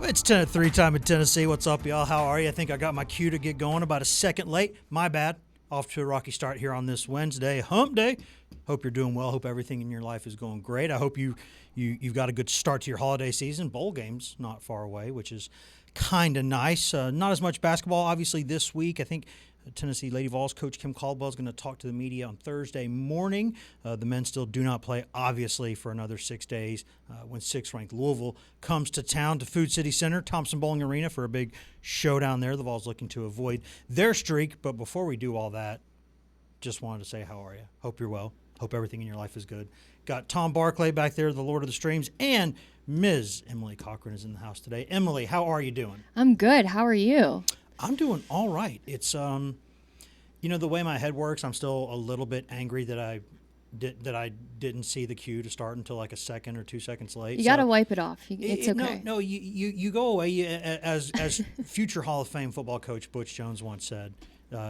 It's 10-3 time in Tennessee. What's up, y'all? How are you? I think I got my cue to get going about a second late. My bad. Off to a rocky start here on this Wednesday, hump day. Hope you're doing well. Hope everything in your life is going great. I hope you've got a good start to your holiday season. Bowl games not far away, which is kind of nice. Not as much basketball, obviously, this week. I think Tennessee Lady Vols coach Kim Caldwell is going to talk to the media on Thursday morning. The men still do not play, obviously, for another 6 days when 6th-ranked Louisville comes to town to Food City Center, Thompson Bowling Arena, for a big showdown there. The Vols looking to avoid their streak. But before we do all that, just wanted to say, how are you? Hope you're well. Hope everything in your life is good. Got Tom Barclay back there, the Lord of the Streams, and Ms. Emilie Cochrane is in the house today. Emilie, how are you doing? I'm good. How are you? I'm doing all right. It's the way my head works, I'm still a little bit angry that I didn't see the cue to start until like a second or 2 seconds late. You got to wipe it off. It's okay. No, you go away. As future Hall of Fame football coach Butch Jones once said,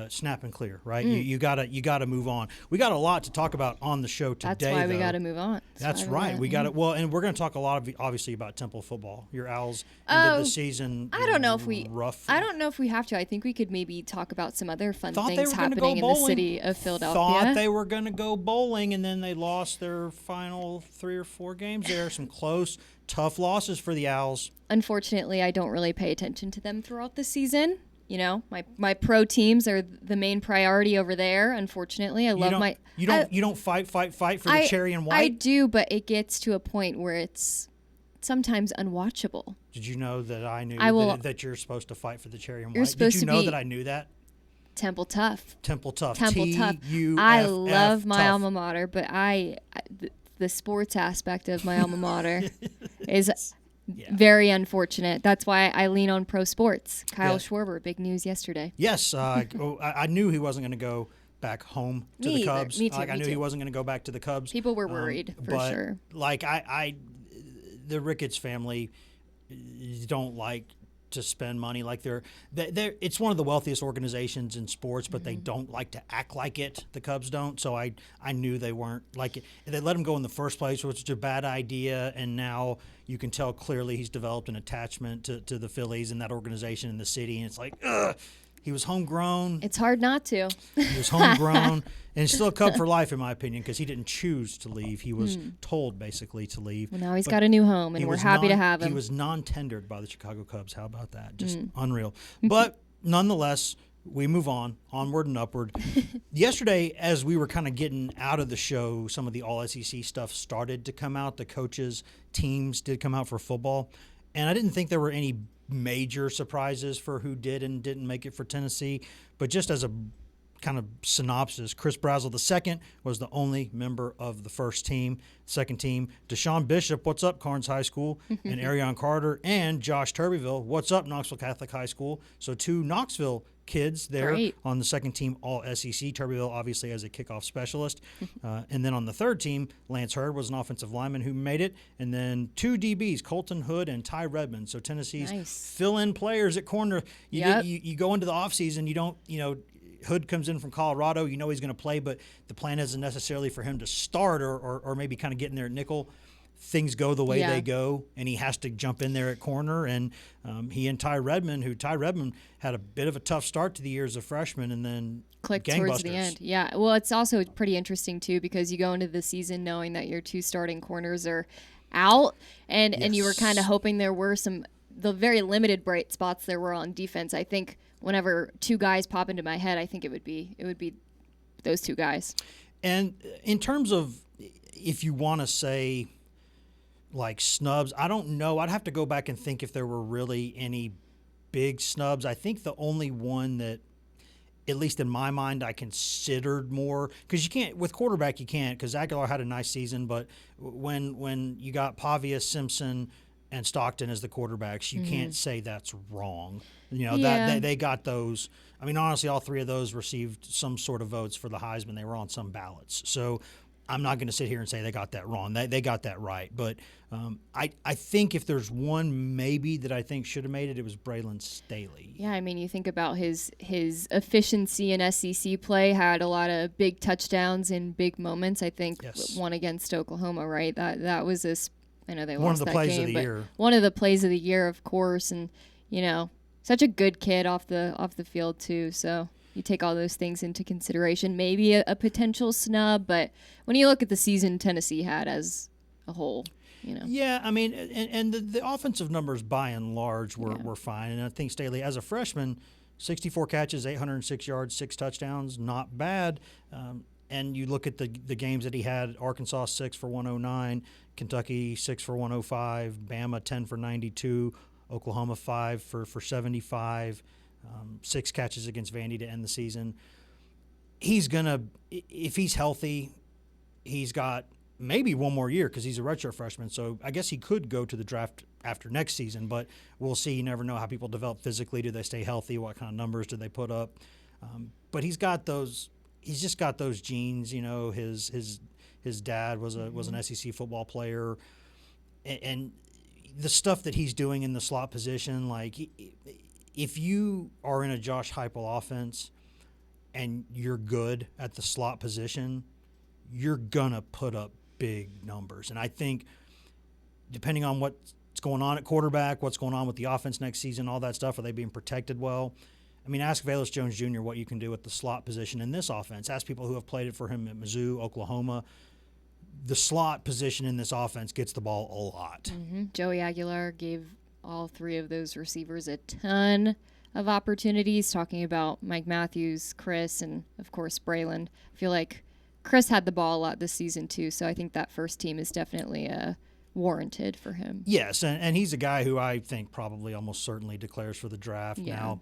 snap and clear, right? You gotta move on. We got a lot to talk about on the show today. That's why we got to move on. That's right. We got it. Well, and we're going to talk a lot obviously about Temple football. Your Owls ended the season. I don't know if we have to. I think we could maybe talk about some other fun things happening in the city of Philadelphia. Thought they were going to go bowling, and then they lost their final 3 or 4 games. There are some close, tough losses for the Owls. Unfortunately, I don't really pay attention to them throughout the season. You know, my pro teams are the main priority over there. Unfortunately, You don't fight for the cherry and white. I do, but it gets to a point where it's sometimes unwatchable. Did you know that I knew that you're supposed to fight for the cherry and white? Did you know that I knew that? Temple Tough. Temple Tough. T-U-F-F. I love my alma mater, but the sports aspect of my alma mater is. Yeah. Very unfortunate. That's why I lean on pro sports. Kyle Schwarber, big news yesterday. Yes, I knew he wasn't going to go back home to the Cubs. Me too. I knew he wasn't going to go back to the Cubs. People were worried for sure. Like the Ricketts family don't like to spend money. Like it's one of the wealthiest organizations in sports, but they don't like to act like it. The Cubs don't. So I knew they weren't like it. They let him go in the first place, which is a bad idea. And now you can tell clearly he's developed an attachment to the Phillies and that organization and the city. And it's like, ugh. He was homegrown. It's hard not to. He was homegrown. And he's still a Cub for life, in my opinion, because he didn't choose to leave. He was told, basically, to leave. Well, now he's got a new home, and we're happy to have him. He was non-tendered by the Chicago Cubs. How about that? Just unreal. But nonetheless, we move on, onward and upward. Yesterday, as we were kind of getting out of the show, some of the All-SEC stuff started to come out. The coaches' teams did come out for football. And I didn't think there were any major surprises for who did and didn't make it for Tennessee. But just as a kind of synopsis, Chris Brazzell II was the only member of the first team. Second team, Deshaun Bishop, what's up, Carnes High School, and Arion Carter, and Josh Turbyville, what's up, Knoxville Catholic High School. So 2 Knoxville kids there on the second team, all SEC. Turbyville, obviously, as a kickoff specialist. And then on the third team, Lance Hurd was an offensive lineman who made it. And then 2 DBs, Colton Hood and Ty Redmond. So Tennessee's fill-in players at corner. You go into the offseason, you don't, Hood comes in from Colorado. You know he's going to play, but the plan isn't necessarily for him to start or maybe kind of get in there at nickel. Things go the way they go, and he has to jump in there at corner. And he and Ty Redmond had a bit of a tough start to the year as a freshman, and then clicked towards the end. Yeah, well, it's also pretty interesting, too, because you go into the season knowing that your 2 starting corners are out, and you were kind of hoping there were the very limited bright spots there were on defense. I think whenever 2 guys pop into my head, I think it would be those 2 guys. And in terms of if you want to say like snubs, I don't know. I'd have to go back and think if there were really any big snubs. I think the only one that, at least in my mind, I considered more, because you can't with quarterback, you can't, because Aguilar had a nice season, but when you got Pavia, Simpson, and Stockton as the quarterbacks, you can't say that's wrong. That they got those. I mean, honestly, all 3 of those received some sort of votes for the Heisman. They were on some ballots. So I'm not going to sit here and say they got that wrong. They got that right. But I think if there's one maybe that I think should have made it, it was Braylon Staley. Yeah, I mean, you think about his efficiency in SEC play, had a lot of big touchdowns in big moments. I think one against Oklahoma, right? That was I know they one lost of the that plays game, of the but year. one of the plays of the year, of course, and such a good kid off the field too. So you take all those things into consideration. Maybe a potential snub, but when you look at the season Tennessee had as a whole, Yeah, I mean, and the offensive numbers by and large were fine. And I think Staley, as a freshman, 64 catches, 806 yards, 6 touchdowns, not bad. And you look at the games that he had: Arkansas 6 for 109, Kentucky 6 for 105, Bama 10 for 92, Oklahoma 5 for 75, 6 catches against Vandy to end the season. He's gonna, if he's healthy, he's got maybe one more year because he's a redshirt freshman. So I guess he could go to the draft after next season, but we'll see. You never know how people develop physically. Do they stay healthy? What kind of numbers do they put up? But he's got those. He's just got those genes. His dad was an SEC football player, and the stuff that he's doing in the slot position. Like, if you are in a Josh Heupel offense and you're good at the slot position, you're gonna put up big numbers. And I think, depending on what's going on at quarterback, what's going on with the offense next season, all that stuff, are they being protected well? I mean, ask Velus Jones Jr. what you can do with the slot position in this offense. Ask people who have played it for him at Mizzou, Oklahoma. The slot position in this offense gets the ball a lot. Mm-hmm. Joey Aguilar gave all 3 of those receivers a ton of opportunities, talking about Mike Matthews, Chris, and, of course, Braylon. I feel like Chris had the ball a lot this season, too, so I think that first team is definitely warranted for him. Yes, and he's a guy who I think probably almost certainly declares for the draft. Yeah. Now,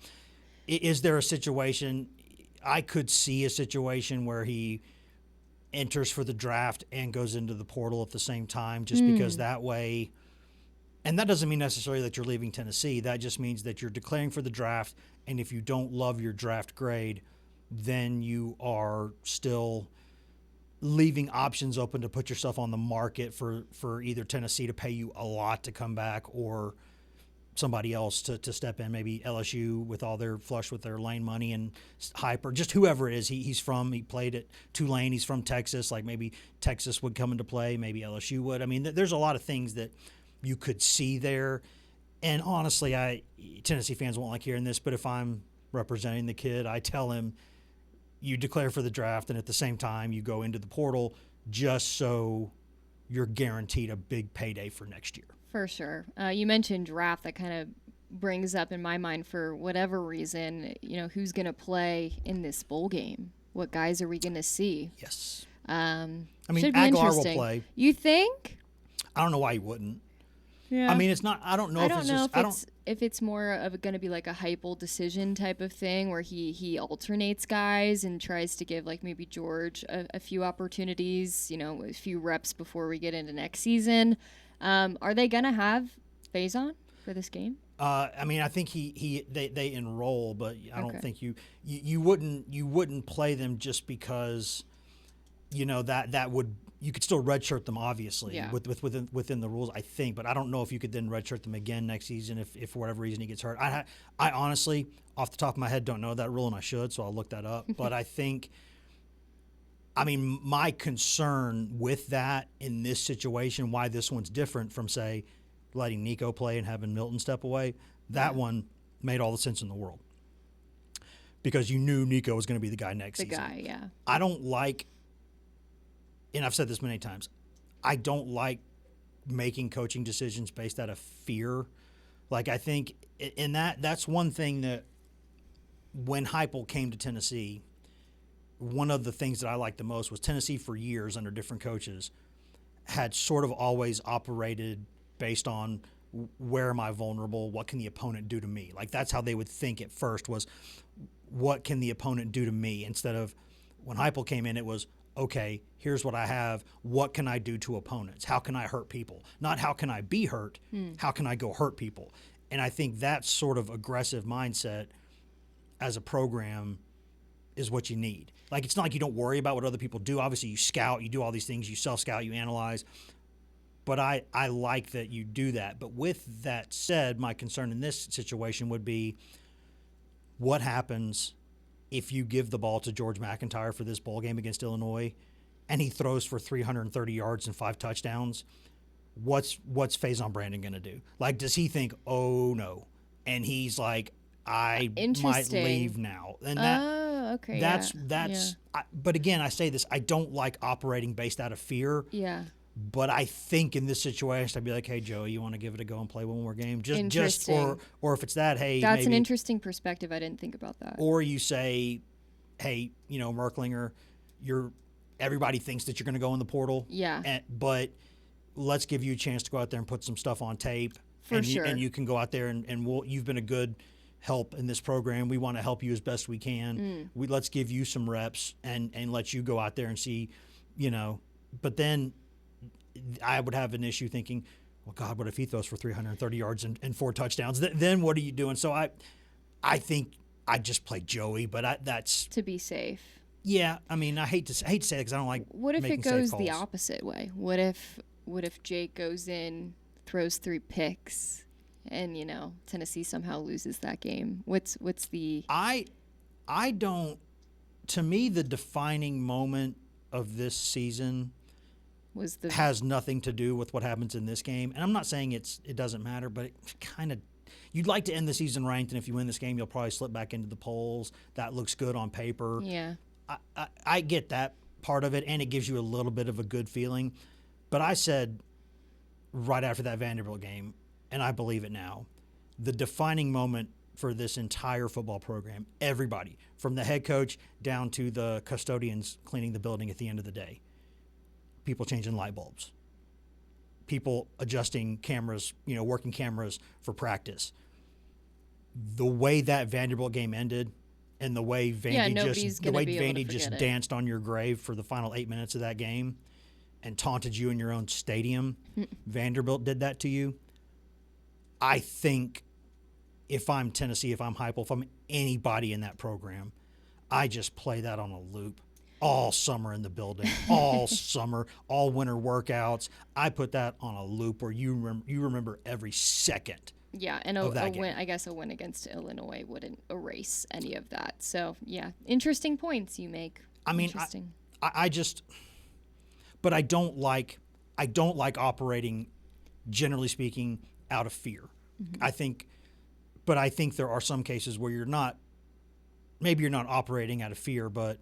is there a situation – I could see a situation where he enters for the draft and goes into the portal at the same time, just because that way – and that doesn't mean necessarily that you're leaving Tennessee. That just means that you're declaring for the draft, and if you don't love your draft grade, then you are still – leaving options open to put yourself on the market for either Tennessee to pay you a lot to come back or somebody else to step in, maybe LSU with all their flush with their Lane money and hype, or just whoever it is. He played at Tulane. He's from Texas. Like, maybe Texas would come into play. Maybe LSU would. I mean, there's a lot of things that you could see there. And honestly, Tennessee fans won't like hearing this, but if I'm representing the kid, I tell him, you declare for the draft, and at the same time you go into the portal just so you're guaranteed a big payday for next year. For sure. You mentioned draft. That kind of brings up in my mind, for whatever reason, who's going to play in this bowl game? What guys are we going to see? Yes. I mean, Aguilar will play. You think? I don't know why he wouldn't. Yeah. I mean, it's not. I don't know if it's more of going to be like a Heupel decision type of thing, where he alternates guys and tries to give, like, maybe George a few opportunities, a few reps before we get into next season. Are they going to have Faison for this game? I mean, I think they enroll, but I don't think you wouldn't play them just because that would. You could still redshirt them, obviously, within the rules, I think. But I don't know if you could then redshirt them again next season if for whatever reason he gets hurt. I honestly, off the top of my head, don't know that rule, and I should, so I'll look that up. But I think, my concern with that in this situation, why this one's different from, say, letting Nico play and having Milton step away, that one made all the sense in the world. Because you knew Nico was going to be the guy next season. The guy, yeah. I don't like... And I've said this many times, I don't like making coaching decisions based out of fear. Like, I think in that's one thing that when Heupel came to Tennessee, one of the things that I liked the most was Tennessee for years under different coaches had sort of always operated based on where am I vulnerable, what can the opponent do to me? Like, that's how they would think at first, was what can the opponent do to me? Instead of, when Heupel came in, it was, okay, here's what I have. What can I do to opponents? How can I hurt people? Not how can I be hurt? How can I go hurt people? And I think that sort of aggressive mindset as a program is what you need. Like, it's not like you don't worry about what other people do. Obviously, you scout, you do all these things, you self-scout, you analyze. But I like that you do that. But with that said, my concern in this situation would be, what happens if you give the ball to George McIntyre for this bowl game against Illinois and he throws for 330 yards and 5 touchdowns? what's Faison Brandon going to do? Like, does he think, oh no, and he's like, I might leave now, and okay, that's. But again, I say this, I don't like operating based out of fear. Yeah. But I think in this situation, I'd be like, hey, Joey, you want to give it a go and play one more game? Or if it's that, hey, that's maybe, an interesting perspective. I didn't think about that. Or you say, hey, Merklinger, everybody thinks that you're going to go in the portal. Yeah. But let's give you a chance to go out there and put some stuff on tape. For sure. And you can go out there and you've been a good help in this program. We want to help you as best we can. Let's give you some reps and let you go out there and see, But then I would have an issue thinking, well, God, what if he throws for 330 yards and 4 touchdowns? Then what are you doing? So I think I just play Joey, but that's to be safe. Yeah, I mean, I hate to say it because I don't like. What if it goes the opposite way? What if Jake goes in, throws 3 picks, and Tennessee somehow loses that game? What's the? I don't. To me, the defining moment of this season has nothing to do with what happens in this game. And I'm not saying it doesn't matter, but it kind of, you'd like to end the season ranked, and if you win this game, you'll probably slip back into the polls. That looks good on paper. Yeah. I get that part of it, and it gives you a little bit of a good feeling. But I said right after that Vanderbilt game, and I believe it now, the defining moment for this entire football program, everybody, from the head coach down to the custodians cleaning the building at the end of the day, people changing light bulbs, people adjusting cameras, working cameras for practice. The way that Vanderbilt game ended, and the way Vandy just danced on your grave for the final 8 minutes of that game and taunted you in your own stadium, Vanderbilt did that to you. I think if I'm Tennessee, if I'm Heupel, if I'm anybody in that program, I just play that on a loop. All summer in the building, all summer, all winter workouts. I put that on a loop where you remember every second. Yeah, and a win. I guess a win against Illinois wouldn't erase any of that. So yeah, interesting points you make. I mean, but I don't like operating, generally speaking, out of fear. Mm-hmm. I think there are some cases where you're not operating out of fear, but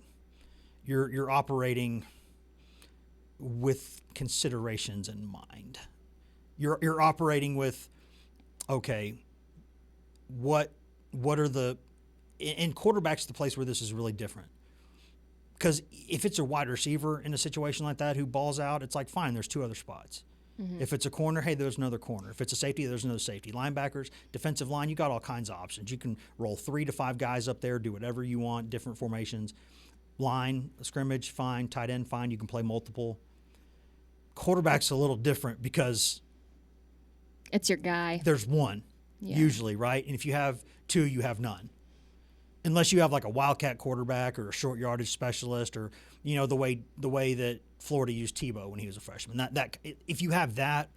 you're operating with considerations in mind. You're operating with, okay, what are the – and quarterback's the place where this is really different. Because if it's a wide receiver in a situation like that who balls out, it's like, fine, there's 2 other spots. Mm-hmm. If it's a corner, hey, there's another corner. If it's a safety, there's another safety. Linebackers, defensive line, you got all kinds of options. You can roll 3 to 5 guys up there, do whatever you want, different formations. Line, scrimmage, fine. Tight end, fine. You can play multiple. Quarterback's a little different because it's your guy. There's one, usually, right? And if you have 2, you have none. Unless you have like a wildcat quarterback or a short yardage specialist, or the way that Florida used Tebow when he was a freshman. That if you have that,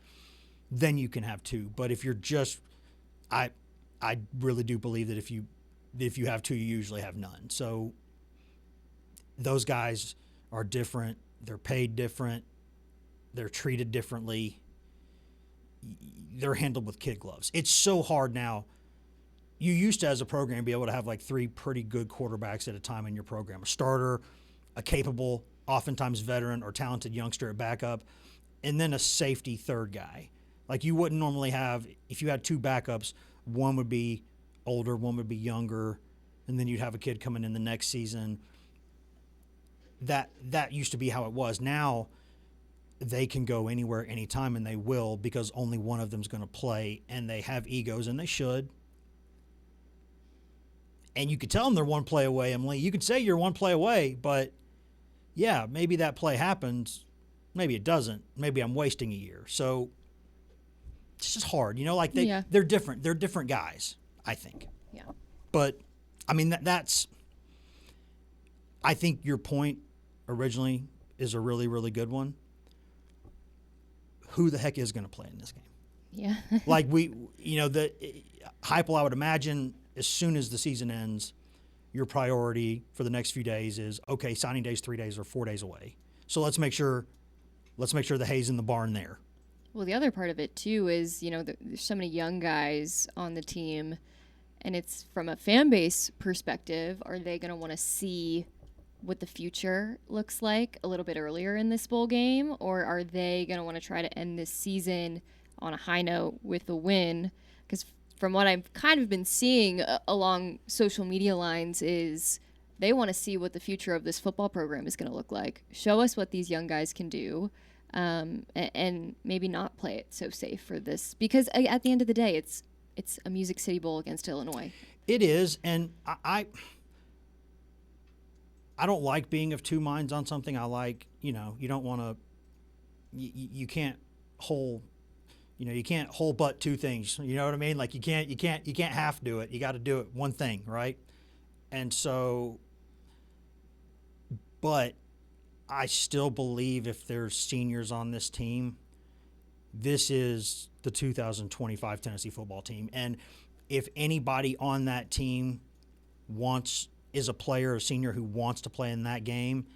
then you can have 2. But if you're just, I really do believe that if you have 2, you usually have none. So those guys are different. They're paid different. They're treated differently. They're handled with kid gloves. It's so hard now. You used to, as a program, be able to have like 3 pretty good quarterbacks at a time in your program. A starter, a capable, oftentimes veteran or talented youngster at backup, and then a safety third guy. Like you wouldn't normally have, if you had 2 backups, one would be older, one would be younger, and then you'd have a kid coming in the next season. That used to be how it was. Now they can go anywhere, anytime, and they will, because only one of them's going to play, and they have egos, and they should. And you could tell them they're 1 play away, Emilie. You could say you're 1 play away, but yeah, maybe that play happens. Maybe it doesn't. Maybe I'm wasting a year. So it's just hard. They're different. They're different guys, I think. Yeah. But, I mean, that's – I think your point originally is a really, really good one. Who the heck is going to play in this game? Yeah. Like the Heupel, I would imagine, as soon as the season ends, your priority for the next few days is, okay, signing day's 3 days or 4 days away. So let's make sure the hay's in the barn there. Well, the other part of it too is, there's so many young guys on the team, and it's from a fan base perspective. Are they going to want to see what the future looks like a little bit earlier in this bowl game, or are they going to want to try to end this season on a high note with a win? Because from what I've kind of been seeing along social media lines is they want to see what the future of this football program is going to look like. Show us what these young guys can do, and maybe not play it so safe for this. Because at the end of the day, it's a Music City Bowl against Illinois. It is, and I don't like being of two minds on something. I like, you don't want to, you can't hold, you can't hold but two things. You know what I mean? Like you can't half do it. You got to do it one thing, right? And so, but I still believe if there's seniors on this team, this is the 2025 Tennessee football team. And if anybody on that team is a player, a senior who wants to play in that game,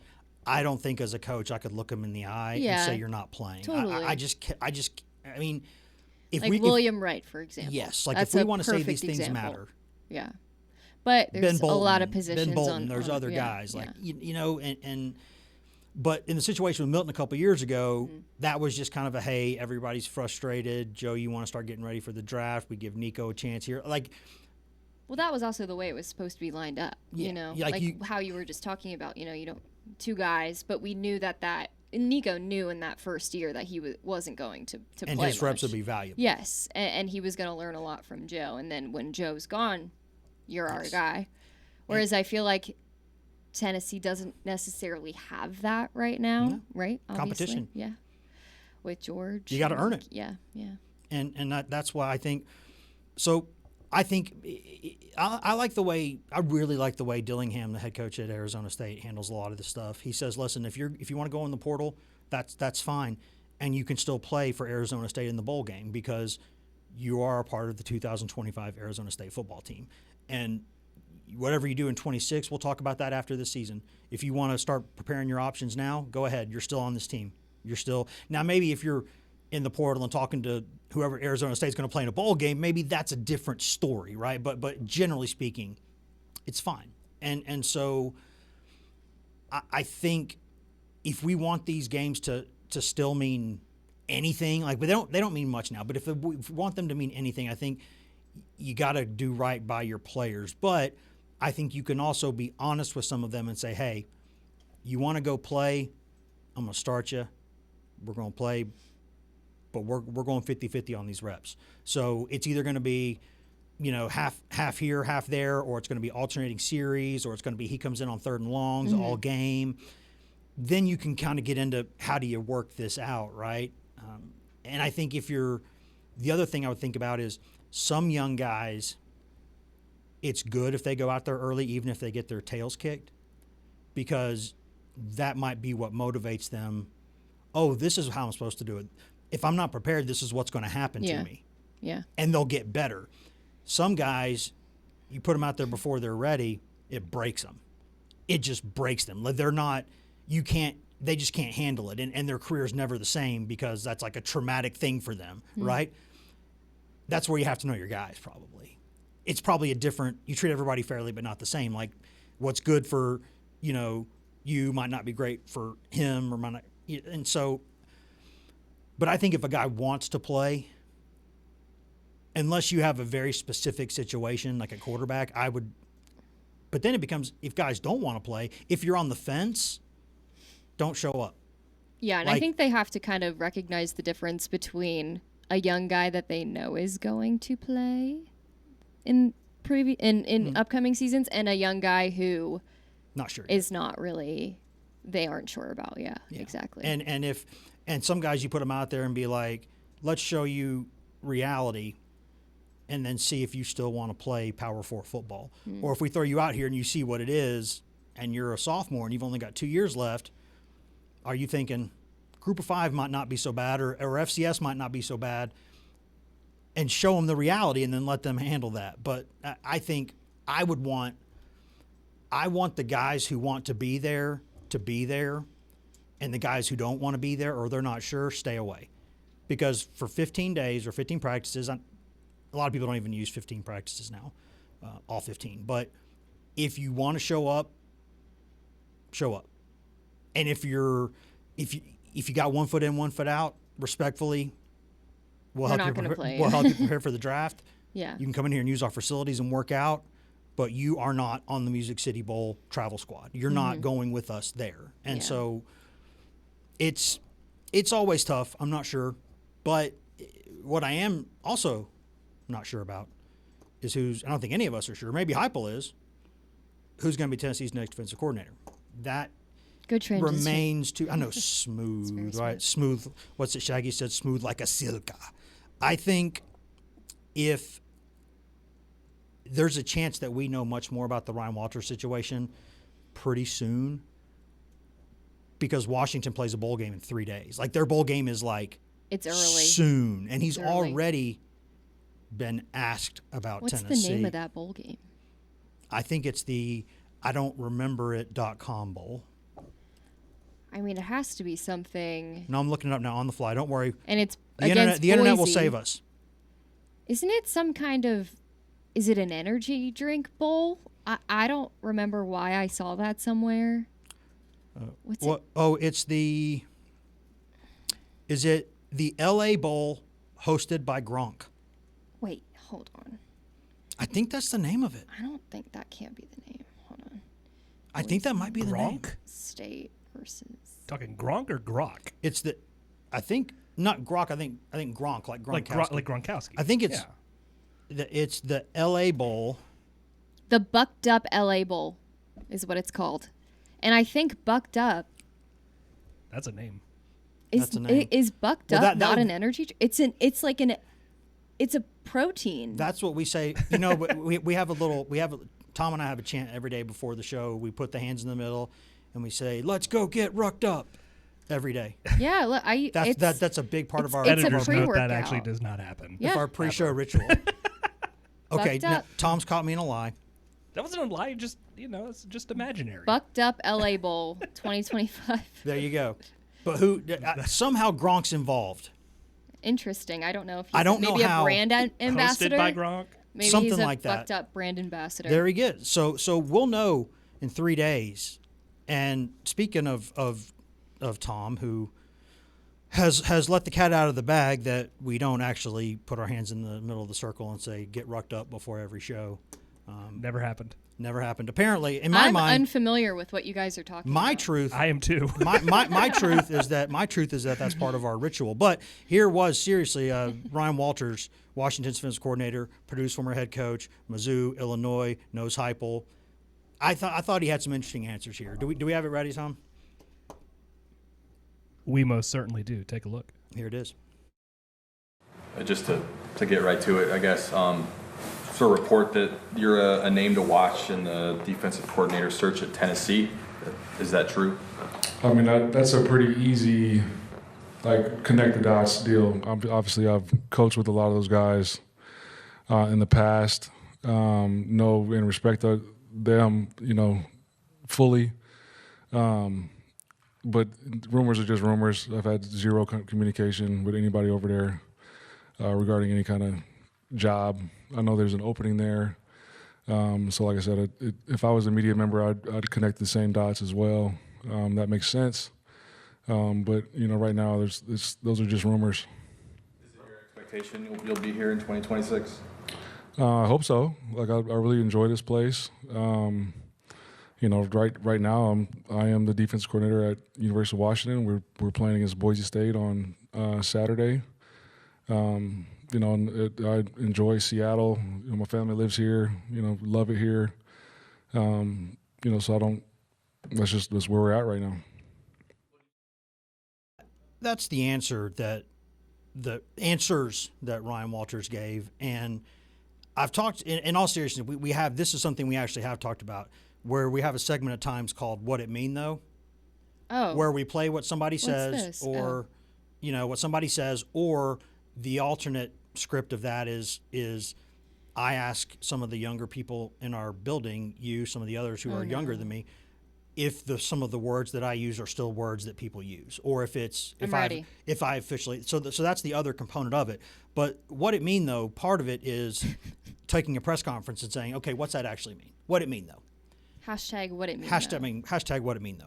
I don't think as a coach I could look them in the eye and say you're not playing. Totally. I mean, if William Wright, for example. Yes, like if we want to say these things matter. Yeah. But there's a lot of positions Ben Bolton, there's other guys like but in the situation with Milton a couple years ago, that was just kind of a, hey, everybody's frustrated. Joe, you want to start getting ready for the draft? We give Nico a chance here. Well, that was also the way it was supposed to be lined up, how you were just talking about, two guys, but we knew that Nico knew in that first year that he wasn't going to play and his reps would be valuable. Yes, and he was going to learn a lot from Joe, and then when Joe's gone, you're our guy. Whereas I feel like Tennessee doesn't necessarily have that right now, right? Obviously. Competition. Yeah. With George. You got to earn it. Yeah. And that's why I think – so I think I really like the way Dillingham, the head coach at Arizona State, handles a lot of this stuff. He says, listen, if you want to go in the portal, that's fine. And you can still play for Arizona State in the bowl game because you are a part of the 2025 Arizona State football team. And whatever you do in 26, we'll talk about that after this season. If you want to start preparing your options now, go ahead. You're still on this team. Now maybe if you're in the portal and talking to whoever Arizona State's going to play in a bowl game, maybe that's a different story, right? But generally speaking, it's fine. And so I think if we want these games to still mean anything, but they don't mean much now. But if we want them to mean anything, I think you got to do right by your players. But I think you can also be honest with some of them and say, hey, you want to go play, I'm going to start you. We're going to play, but we're going 50-50 on these reps. So it's either going to be, half here, half there, or it's going to be alternating series, or it's going to be he comes in on third and longs all game. Then you can kind of get into how do you work this out, right? And I think the other thing I would think about is some young guys, it's good if they go out there early, even if they get their tails kicked, because that might be what motivates them. Oh, this is how I'm supposed to do it. If I'm not prepared, this is what's going to happen to me. Yeah. And they'll get better. Some guys, you put them out there before they're ready, it breaks them. It just breaks them. They just can't handle it. And their career is never the same because that's like a traumatic thing for them, right? That's where you have to know your guys probably. It's probably you treat everybody fairly, but not the same. Like what's good for, you might not be great for him or might not. And so, but I think if a guy wants to play, unless you have a very specific situation like a quarterback, but then it becomes, if guys don't want to play, if you're on the fence, don't show up. Yeah, and I think they have to kind of recognize the difference between a young guy that they know is going to play in upcoming seasons and a young guy who not sure is not really, they aren't sure about. Yeah. Exactly. And some guys you put them out there and be like, let's show you reality and then see if you still want to play Power 4 football. Or if we throw you out here and you see what it is and you're a sophomore and you've only got 2 years left, are you thinking Group of 5 might not be so bad or FCS might not be so bad, and show them the reality and then let them handle that. But I think I want the guys who want to be there, and the guys who don't want to be there or they're not sure, stay away. because for 15 days or 15 practices, a lot of people don't even use 15 practices now, all 15. But if you want to show up, show up. And if you got 1 foot in, 1 foot out, respectfully, we'll help you prepare for the draft. Yeah. You can come in here and use our facilities and work out, but you are not on the Music City Bowl travel squad. You're not going with us there. And so it's always tough. I'm not sure. But what I am also not sure about is I don't think any of us are sure. Maybe Heupel is. Who's going to be Tennessee's next defensive coordinator? That good transition. Remains to, I know, smooth, right? Smooth. What's it? Shaggy said, smooth like a silka. I think if there's a chance that we know much more about the Ryan Walters situation pretty soon, because Washington plays a bowl game in 3 days. Like, their bowl game is like it's early soon, and he's already been asked about Tennessee. What's the name of that bowl game? I think it's the I don't remember it.com bowl. I mean, it has to be something. No, I'm looking it up now on the fly. Don't worry. And it's the internet will save us. Isn't it some kind of? Is it an energy drink bowl? I don't remember why I saw that somewhere. What's it? Oh, it's the. Is it the L.A. Bowl hosted by Gronk? Wait, hold on. I think that's the name of it. I don't think that can't be the name. Hold on. I think that might be the name. State versus. Talking Gronk or Grok? It's the. I think not Grok. I think Gronk, like Gronkowski. Like Gronkowski. I think it's. Yeah. It's the L.A. Bowl. The Bucked Up L.A. Bowl is what it's called, and I think Bucked Up. That's a name. Is Bucked Up not an energy? It's a protein. That's what we say. We have Tom and I have a chant every day before the show. We put the hands in the middle, and we say, "Let's go get rucked up." Every day. Yeah, look, that's a big part of our editors note that actually does not happen. Yeah. Of our pre-show ritual. Okay, now, Tom's caught me in a lie. That wasn't a lie. Just it's just imaginary. Bucked Up LA Bowl 2025. There you go. But who somehow Gronk's involved? Interesting. I don't know if he's maybe a brand ambassador. Hosted by Gronk. Maybe something he's a like that. Bucked Up brand ambassador. There he is. So we'll know in 3 days. And speaking of Tom, who has let the cat out of the bag that we don't actually put our hands in the middle of the circle and say, get rucked up before every show. Never happened. Never happened. Apparently, in my mind, I'm unfamiliar with what you guys are talking about. My truth. I am too. my truth is that that's part of our ritual. But here was seriously Ryan Walters, Washington's defensive coordinator, Purdue's former head coach, Mizzou, Illinois, knows Heupel. I thought he had some interesting answers here. Do we have it ready, Tom? We most certainly do. Take a look. Here it is. Just to get right to it, I guess, sort of report that you're a name to watch in the defensive coordinator search at Tennessee. Is that true? I mean, that's a pretty easy, connect the dots deal. Obviously, I've coached with a lot of those guys in the past. Know and respect them, fully. But rumors are just rumors. I've had zero communication with anybody over there regarding any kind of job. I know there's an opening there. So like I said, if I was a media member, I'd connect the same dots as well. That makes sense. But, right now, those are just rumors. Is it your expectation you'll be here in 2026? I hope so. I really enjoy this place. Right now I am the defense coordinator at University of Washington. We're playing against Boise State on Saturday. I enjoy Seattle. My family lives here. Love it here. So that's where we're at right now. That's the answers that Ryan Walters gave, and I've talked in all seriousness. This is something we actually have talked about, where we have a segment at times called "What It Mean Though," where we play what somebody says, or what somebody says, or the alternate script of that is I ask some of the younger people in our building, some of the others who are younger than me, if some of the words that I use are still words that people use, or if I officially so that's the other component of it. But what it mean though, part of it is taking a press conference and saying, okay, what's that actually mean? What it mean though? Hashtag what it mean. Hashtag what it mean though.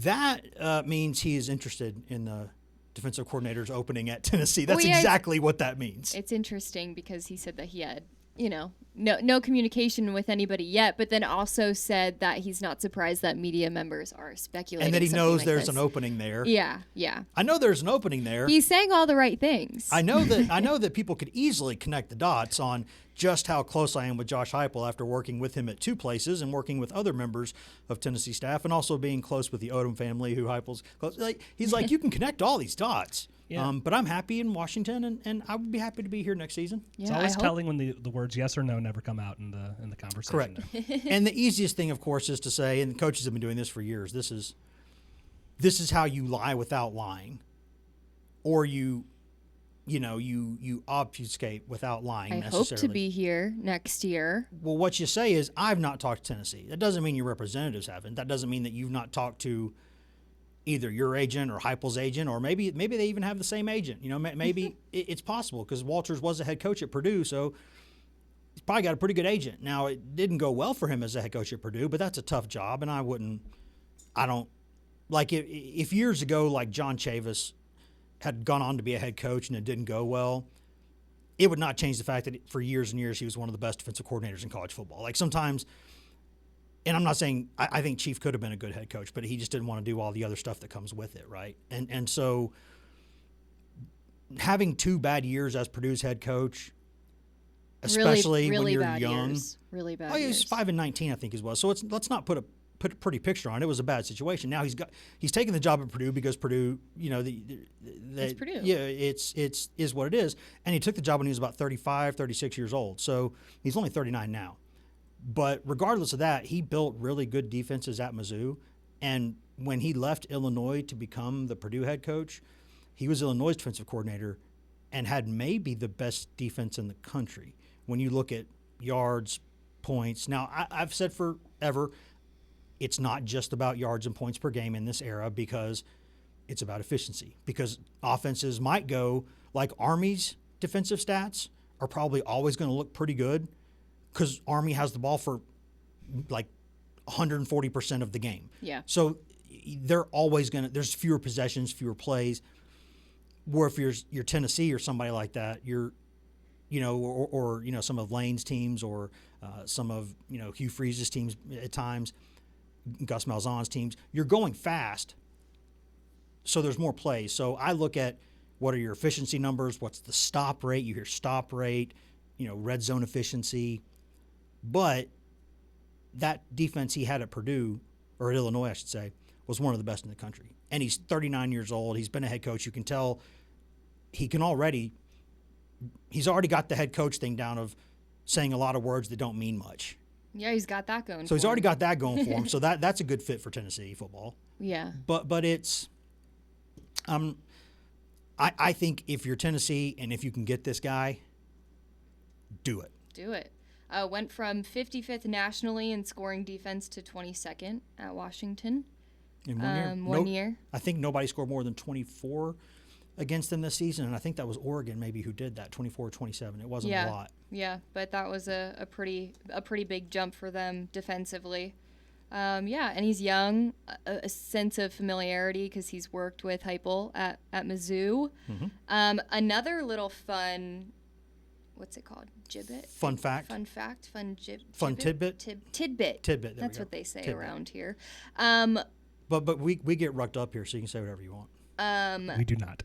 That means he is interested in the defensive coordinator's opening at Tennessee. That's exactly what that means. It's interesting because he said that he had, no communication with anybody yet, but then also said that he's not surprised that media members are speculating. And that he knows there's this. an opening there. Yeah. I know there's an opening there. He's saying all the right things. I know that people could easily connect the dots on just how close I am with Josh Heupel after working with him at two places and working with other members of Tennessee staff, and also being close with the Odom family, who Heupel's close. He's like, you can connect all these dots. Yeah. But I'm happy in Washington, and I would be happy to be here next season. Yeah, it's always telling when the words yes or no never come out in the conversation. Correct. And the easiest thing, of course, is to say, and coaches have been doing this for years, this is how you lie without lying, or you obfuscate without lying I necessarily. hope to be here next year. Well, what you say is, I've not talked to Tennessee. That doesn't mean your representatives haven't. That doesn't mean that you've not talked to either your agent or Heupel's agent, or maybe they even have the same agent. Maybe it's possible, because Walters was a head coach at Purdue, so he's probably got a pretty good agent. Now, it didn't go well for him as a head coach at Purdue, but that's a tough job, and if years ago, like John Chavis had gone on to be a head coach and it didn't go well, it would not change the fact that for years and years he was one of the best defensive coordinators in college football. Like sometimes, and I'm not saying I think Chief could have been a good head coach, but he just didn't want to do all the other stuff that comes with it, right? And so having 2 bad years as Purdue's head coach, especially really when you're bad young, years. Really bad. he was 5-19, I think, as well. So let's not put a pretty picture on it. It was a bad situation. Now he's taken the job at Purdue because Purdue, it's Purdue. Yeah, it's is what it is. And he took the job when he was about 35, 36 years old. So he's only 39 now. But regardless of that, he built really good defenses at Mizzou. And when he left Illinois to become the Purdue head coach, he was Illinois' defensive coordinator and had maybe the best defense in the country when you look at yards, points. Now, I've said forever, it's not just about yards and points per game in this era, because it's about efficiency. Because offenses might go, like Army's defensive stats are probably always going to look pretty good, because Army has the ball for like 140% of the game. Yeah. So they're always there's fewer possessions, fewer plays. Where if you're Tennessee or somebody like that, you're, or some of Lane's teams, or some of, Hugh Freeze's teams at times, Gus Malzahn's teams, you're going fast, so there's more plays. So I look at what are your efficiency numbers, what's the stop rate, you hear stop rate, red zone efficiency. But that defense he had at Purdue, or at Illinois, I should say, was one of the best in the country. And he's 39 years old. He's been a head coach. You can tell he's already got the head coach thing down of saying a lot of words that don't mean much. Yeah, he's got that going. So he's already got that going for him. So that's a good fit for Tennessee football. Yeah. But it's, I think if you're Tennessee and if you can get this guy, do it. Do it. Went from 55th nationally in scoring defense to 22nd at Washington. In 1 year. One year. I think nobody scored more than 24 against them this season, and I think that was Oregon maybe who did that, 24 or 27. It wasn't a lot. Yeah, but that was a pretty big jump for them defensively. And he's young, a sense of familiarity because he's worked with Heupel at Mizzou. Mm-hmm. Another little fun, what's it called? Gibbet? Fun fact. Fun fact. Fun tidbit. Tidbit. Tidbit. That's what they say tidbit. Around here. But we get rucked up here, so you can say whatever you want. We do not.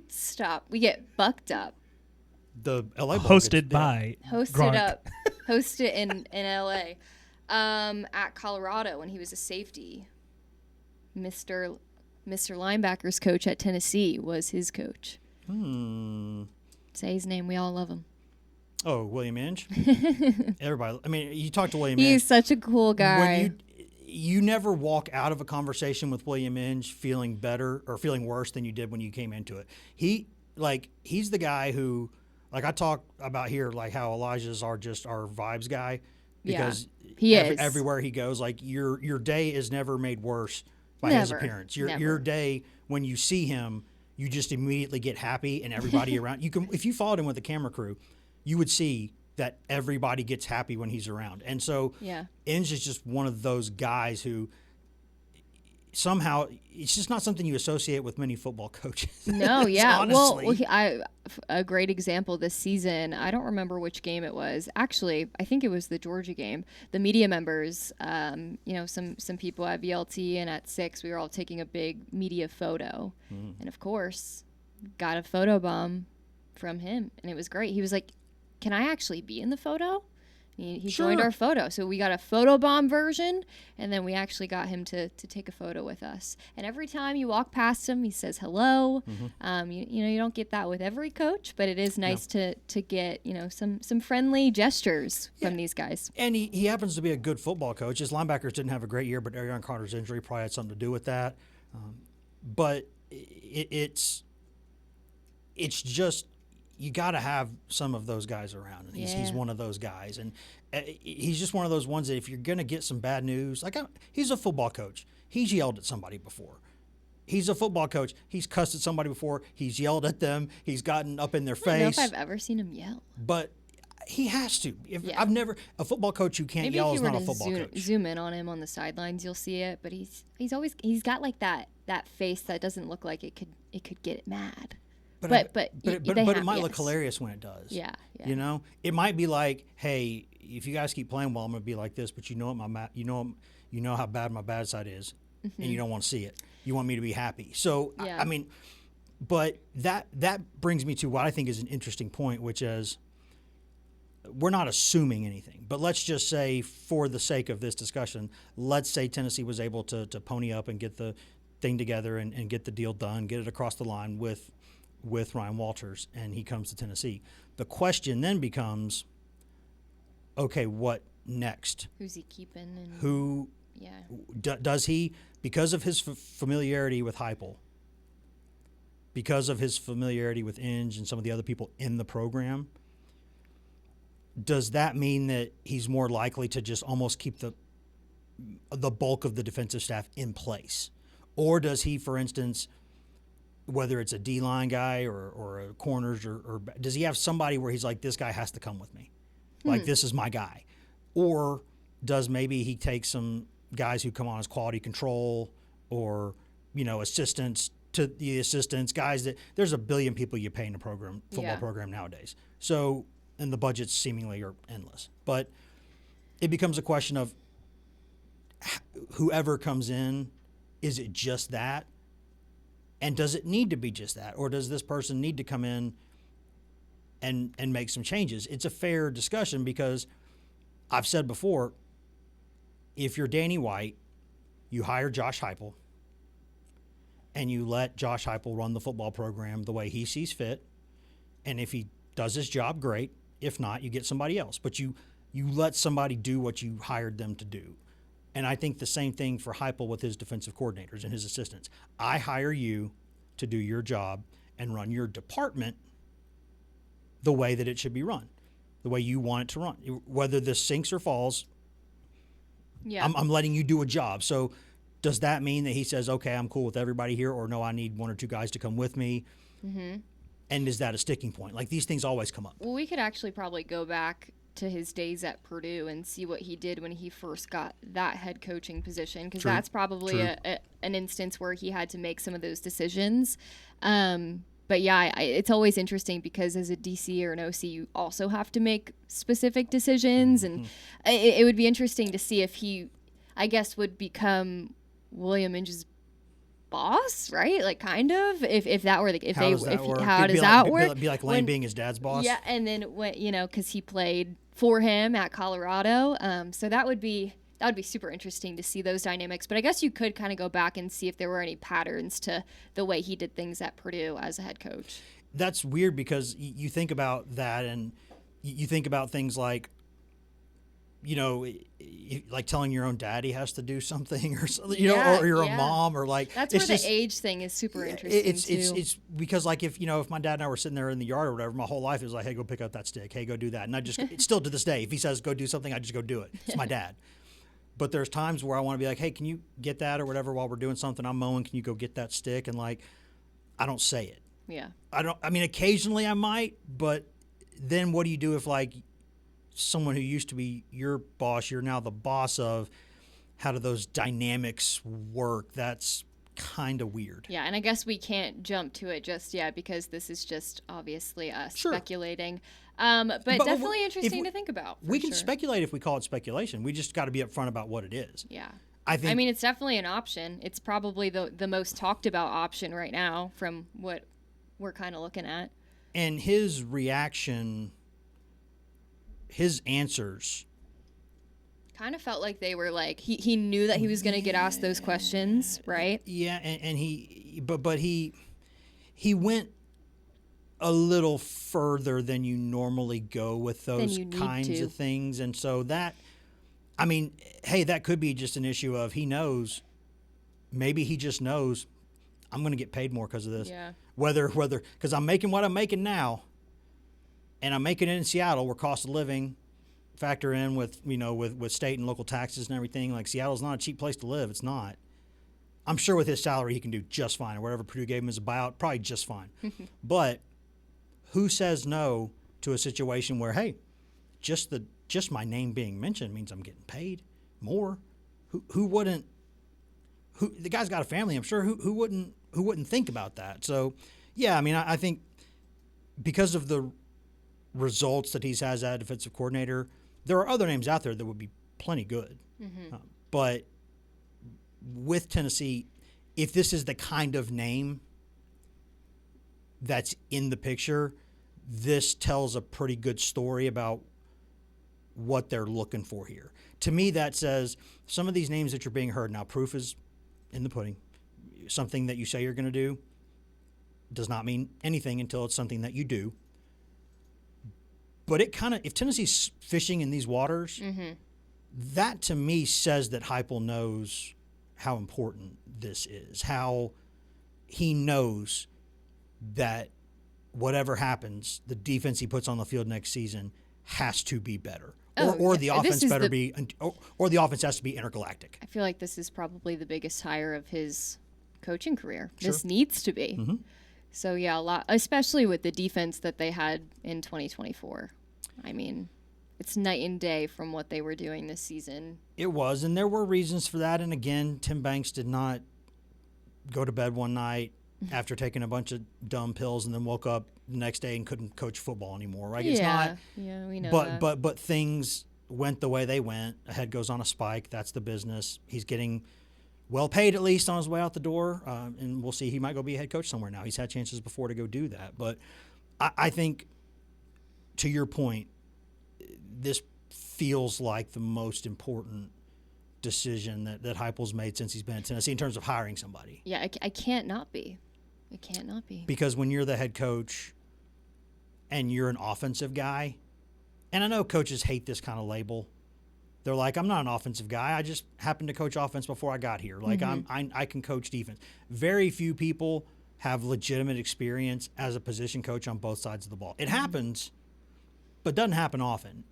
Stop. We get bucked up. The LA Bowl Hosted by Hosted in LA. At Colorado when he was a safety. Mr. Linebackers coach at Tennessee was his coach. Say his name. We all love him. Oh, William Inge? Everybody. I mean, you talk to William He's Inge. such a cool guy. When you never walk out of a conversation with William Inge feeling better or feeling worse than you did when you came into it. He's the guy who, like I talk about here, like how Elijah's just our vibes guy. because he is. everywhere he goes, like your day is never made worse by his Never. appearance. Never. Your day, when you see him, you just immediately get happy, and everybody around you can. If you followed him with the camera crew, you would see that everybody gets happy when he's around. And so Inge is just one of those guys who somehow it's just not something you associate with many football coaches. No, yeah. Honestly. A great example this season, I don't remember which game it was. Actually, I think it was the Georgia game. The media members, some people at VLT and at 6, we were all taking a big media photo. And of course, got a photo bomb from him. And it was great. He was like, "Can I actually be in the photo?" He joined our photo. So we got a photo bomb version, and then we actually got him to take a photo with us. And every time you walk past him, he says hello. You don't get that with every coach, but it is nice to get, some friendly gestures from these guys. And he happens to be a good football coach. His linebackers didn't have a great year, but Arion Carter's injury probably had something to do with that. But it's just, you got to have some of those guys around, and he's one of those guys, and he's just one of those ones that if you're going to get some bad news, he's a football coach. He's yelled at somebody before. He's a football coach. He's cussed at somebody before. He's yelled at them. He's gotten up in their face. I don't know if I've ever seen him yell. But he has to. A football coach who can't yell is not a football coach. Zoom in on him on the sidelines, you'll see it. But he's got like that face that doesn't look like it could get mad. But it might look hilarious when it does. Yeah. It might be like, hey, if you guys keep playing well, I'm gonna be like this. But you know how bad my bad side is, and you don't want to see it. You want me to be happy. So but that brings me to what I think is an interesting point, which is we're not assuming anything. But let's just say, for the sake of this discussion, let's say Tennessee was able to pony up and get the thing together and get the deal done, get it across the line with Ryan Walters, and he comes to Tennessee. The question then becomes, okay, what next? Who's he keeping? And who? Yeah. Does he, because of his familiarity with Heupel, because of his familiarity with Inge and some of the other people in the program, does that mean that he's more likely to just almost keep the bulk of the defensive staff in place? Or does he, for instance, whether it's a D-line guy or a corners, or does he have somebody where he's like, this guy has to come with me? Like, this is my guy. Or does maybe he take some guys who come on as quality control or, assistants to the assistants, guys that there's a billion people you pay in a football program nowadays. So, and the budgets seemingly are endless. But it becomes a question of whoever comes in, is it just that? And does it need to be just that? Or does this person need to come in and make some changes? It's a fair discussion because I've said before, if you're Danny White, you hire Josh Heupel and you let Josh Heupel run the football program the way he sees fit. And if he does his job, great. If not, you get somebody else. But you let somebody do what you hired them to do. And I think the same thing for Heupel with his defensive coordinators and his assistants. I hire you to do your job and run your department the way that it should be run, the way you want it to run. Whether this sinks or falls, I'm letting you do a job. So does that mean that he says, okay, I'm cool with everybody here, or no, I need one or two guys to come with me? Mm-hmm. And is that a sticking point? Like, these things always come up. Well, we could actually probably go back to his days at Purdue and see what he did when he first got that head coaching position, because that's probably an instance where he had to make some of those decisions. But it's always interesting because as a DC or an OC, you also have to make specific decisions, and it would be interesting to see if he, I guess, would become William Inge's boss, right? Like, kind of, if that were the, how does that work? It'd be like Lane being his dad's boss. Yeah, and then when, because he played for him at Colorado, so that would be super interesting to see those dynamics. But I guess you could kind of go back and see if there were any patterns to the way he did things at Purdue as a head coach. That's weird because you think about that, and you think about things like, like telling your own dad he has to do something or something, or you're a mom, or like that's where the age thing is super interesting too. It's because like if my dad and I were sitting there in the yard or whatever, my whole life is like, hey, go pick up that stick, hey, go do that, and I just it's still to this day, if he says go do something, I just go do it. It's my dad. But there's times where I want to be like, hey, can you get that or whatever while we're doing something? I'm mowing. Can you go get that stick? And like, I don't say it. Yeah. I mean, occasionally I might, but then what do you do if like someone who used to be your boss, you're now the boss of? How do those dynamics work? That's kind of weird. Yeah, and I guess we can't jump to it just yet because this is just obviously us speculating. But definitely interesting to think about. We can speculate if we call it speculation. We just got to be upfront about what it is. Yeah. I mean, it's definitely an option. It's probably the most talked about option right now from what we're kind of looking at. And his reaction, his answers, kind of felt like they were like he knew that he was going to get asked those questions, right? Yeah, and he went a little further than you normally go with those kinds of things, and so that, I mean, hey, that could be just an issue of he knows, maybe he just knows I'm going to get paid more because of this. Yeah. Whether because I'm making what I'm making now, and I'm making it in Seattle where cost of living factor in with with state and local taxes and everything. Like, Seattle's not a cheap place to live. It's not. I'm sure with his salary he can do just fine, or whatever Purdue gave him as a buyout, probably just fine. But who says no to a situation where, hey, just my name being mentioned means I'm getting paid more? Who wouldn't? The guy's got a family, I'm sure. Who wouldn't think about that? So, yeah, I mean, I think because of the results that he's has as defensive coordinator, there are other names out there that would be plenty good. But with Tennessee, if this is the kind of name that's in the picture, this tells a pretty good story about what they're looking for here. To me, that says some of these names that you're being heard now, proof is in the pudding. Something that you say you're going to do does not mean anything until it's something that you do. But it kind of, if Tennessee's fishing in these waters, that to me says that Heupel knows how important this is, how he knows that whatever happens, the defense he puts on the field next season has to be better, or the offense or the offense has to be intergalactic. I feel like this is probably the biggest hire of his coaching career. Sure. This needs to be. So yeah, a lot, especially with the defense that they had in 2024. I mean, it's night and day from what they were doing this season. It was, and there were reasons for that. And again, Tim Banks did not go to bed one night after taking a bunch of dumb pills and then woke up the next day and couldn't coach football anymore. Right? It's not. Yeah, we know that. But things went the way they went. A head goes on a spike. That's the business. He's getting well paid, at least, on his way out the door, and we'll see. He might go be a head coach somewhere now. He's had chances before to go do that. But I think, to your point, this feels like the most important decision that Heupel's made since he's been at Tennessee in terms of hiring somebody. Yeah, I can't not be. It can't not be. Because when you're the head coach and you're an offensive guy, and I know coaches hate this kind of label. They're like, I'm not an offensive guy. I just happened to coach offense before I got here. Like, I can coach defense. Very few people have legitimate experience as a position coach on both sides of the ball. It happens, but doesn't happen often.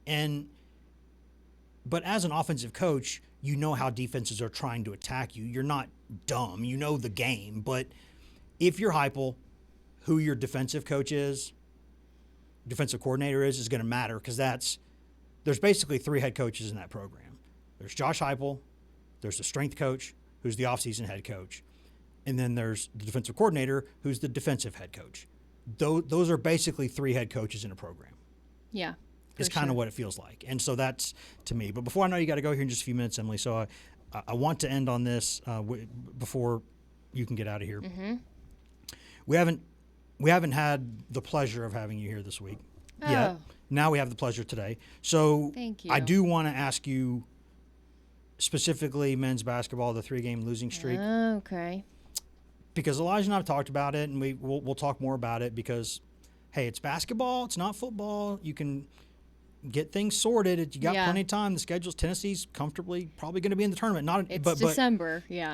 But as an offensive coach, you know how defenses are trying to attack you. You're not dumb. You know the game. But if you're Heupel, who your defensive coach is, defensive coordinator is going to matter, because there's basically three head coaches in that program. There's Josh Heupel, there's the strength coach, who's the offseason head coach, and then there's the defensive coordinator, who's the defensive head coach. Those are basically three head coaches in a program. Yeah. It's kind of what it feels like. And so that's to me. But before, I know you got to go here in just a few minutes, Emily, so I want to end on this before you can get out of here. We haven't had the pleasure of having you here this week yet. Now we have the pleasure today. So thank you. I do want to ask you specifically men's basketball, the 3-game losing streak. Okay. Because Elijah and I have talked about it, and we'll talk more about it because, hey, it's basketball. It's not football. You can get things sorted. You got Yeah. plenty of time. The schedule's Tennessee's comfortably probably going to be in the tournament. It's December, yeah.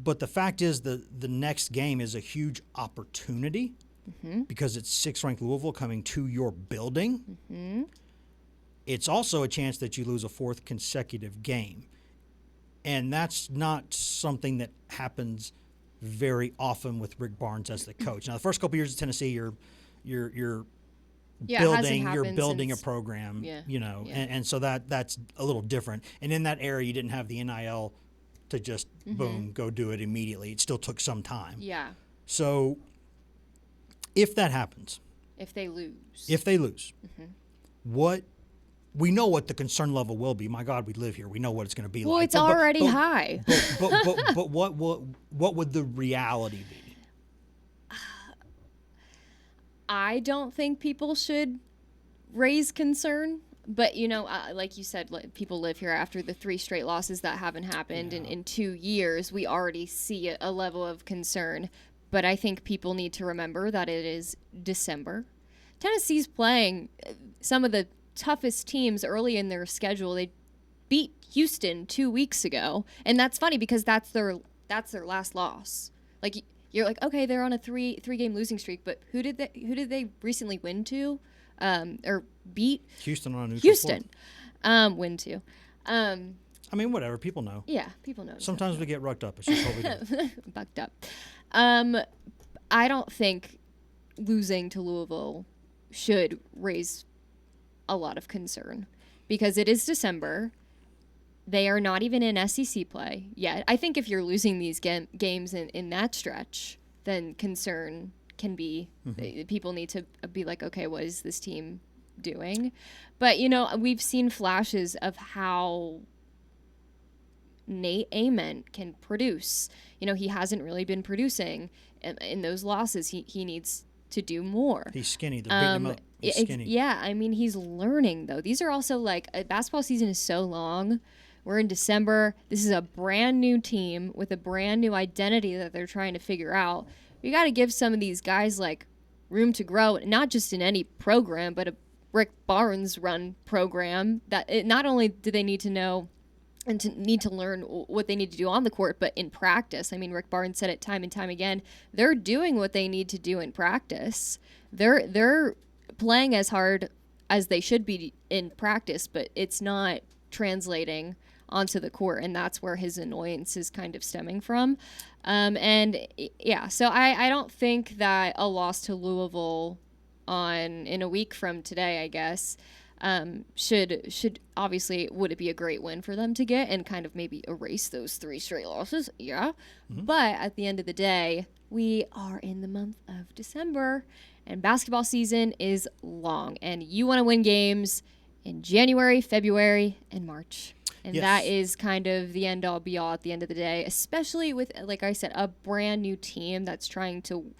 But the fact is the next game is a huge opportunity because it's 6th ranked Louisville coming to your building. It's also a chance that you lose a 4th consecutive game. And that's not something that happens very often with Rick Barnes as the coach. Now, the first couple years at Tennessee, you're building a program, and so that's a little different. And in that era, you didn't have the NIL to just boom, go do it immediately. It still took some time. Yeah. So if that happens, if they lose, what we know what the concern level will be. My God, we live here. We know what it's going to be like. Well, it's already high. But what would the reality be? I don't think people should raise concern. But, like you said, people live here after the 3 straight losses that haven't happened in 2 years. We already see a level of concern. But I think people need to remember that it is December. Tennessee's playing some of the toughest teams early in their schedule. They beat Houston 2 weeks ago. And that's funny because that's their last loss. Like, you're like, okay, they're on a three-game losing streak. But who did they recently win to? Or beat Houston on a neutral Houston, win to. I mean, whatever. People know. Yeah, people know. Sometimes we get rucked up. It's just what we do. Bucked up. I don't think losing to Louisville should raise a lot of concern because it is December. They are not even in SEC play yet. I think if you're losing these games in that stretch, then concern can be people need to be like, okay, what is this team doing? But we've seen flashes of how Nate Ament can produce. He hasn't really been producing in those losses. He needs to do more. He's skinny. They're beating him up. He's skinny. Yeah, I mean, he's learning though. These are also basketball season is so long. We're in December. This is a brand new team with a brand new identity that they're trying to figure out. We got to give some of these guys room to grow, not just in any program, but a Rick Barnes run program that not only do they need to know and to need to learn what they need to do on the court, but in practice. I mean, Rick Barnes said it time and time again. They're doing what they need to do in practice. They're playing as hard as they should be in practice, but it's not translating onto the court, and that's where his annoyance is kind of stemming from. So I don't think that a loss to Louisville in a week from today, I guess, should obviously, would it be a great win for them to get and kind of maybe erase those 3 straight losses? Yeah. But at the end of the day, we are in the month of December and basketball season is long, and you want to win games in January, February, and March. And that is kind of the end-all, be-all at the end of the day, especially with, like I said, a brand new team that's trying to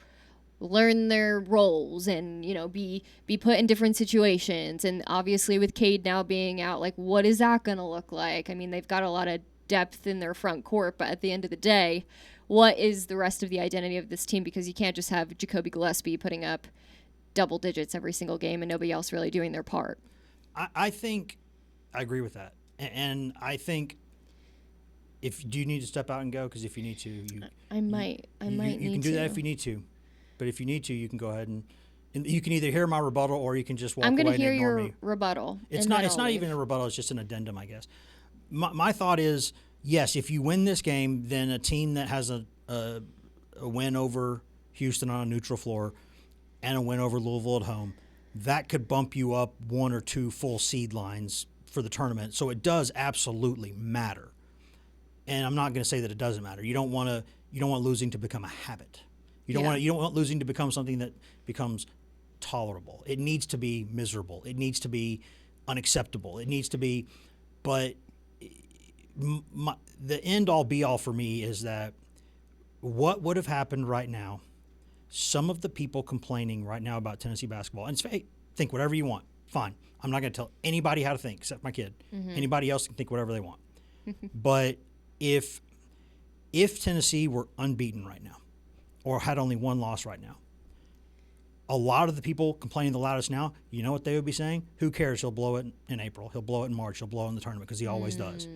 learn their roles and, be put in different situations. And obviously with Cade now being out, what is that going to look like? I mean, they've got a lot of depth in their front court, but at the end of the day, what is the rest of the identity of this team? Because you can't just have Jacoby Gillespie putting up double digits every single game and nobody else really doing their part. I think I agree with that. And I think do you need to step out and go? Because if you need to, I might need to. You can do that if you need to. But if you need to, you can go ahead and you can either hear my rebuttal or you can just walk away and ignore me. I'm going to hear your rebuttal. It's not even a rebuttal. It's just an addendum, I guess. My thought is, yes, if you win this game, then a team that has a win over Houston on a neutral floor and a win over Louisville at home, that could bump you up 1 or 2 full seed lines for the tournament. So it does absolutely matter. And I'm not going to say that it doesn't matter. You don't want losing to become a habit. You don't want losing to become something that becomes tolerable. It needs to be miserable. It needs to be unacceptable. It needs to be, but the end all be all for me is that what would have happened right now, some of the people complaining right now about Tennessee basketball, and hey, think whatever you want, fine. I'm not going to tell anybody how to think except my kid. Anybody else can think whatever they want. But if Tennessee were unbeaten right now or had only 1 loss right now, a lot of the people complaining the loudest now, you know what they would be saying? Who cares? He'll blow it in April. He'll blow it in March. He'll blow it in the tournament because he always does.